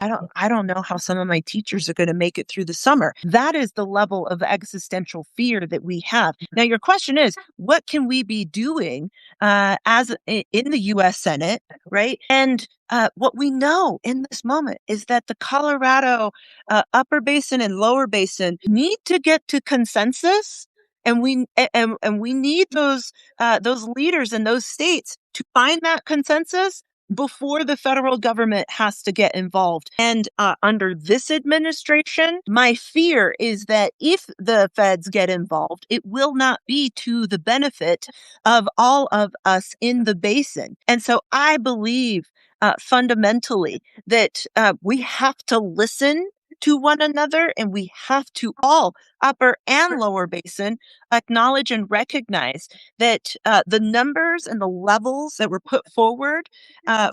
I don't know how some of my teachers are going to make it through the summer. That is the level of existential fear that we have. Now, your question is, what can we be doing in the U.S. Senate, right? And what we know in this moment is that the Colorado upper basin and lower basin need to get to consensus. And we need those leaders in those states to find that consensus before the federal government has to get involved. And under this administration, my fear is that if the feds get involved, it will not be to the benefit of all of us in the basin. And so I believe fundamentally that we have to listen to one another, and we have to all, upper and lower basin, acknowledge and recognize that the numbers and the levels that were put forward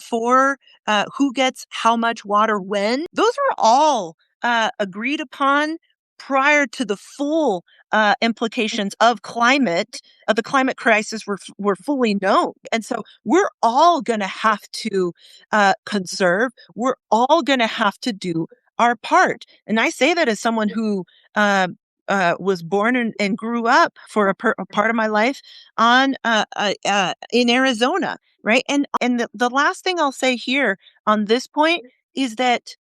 for who gets how much water when, those were all agreed upon prior to the full implications of the climate crisis were fully known. And so we're all going to have to conserve. We're all going to have to do our part. And I say that as someone who was born and grew up for a part of my life in Arizona, right? And the last thing I'll say here on this point is that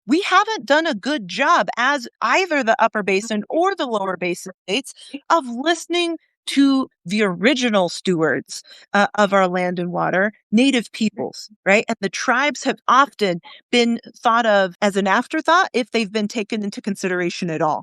we haven't done a good job as either the upper basin or the lower basin states of listening to the original stewards of our land and water, Native peoples, right? And the tribes have often been thought of as an afterthought if they've been taken into consideration at all.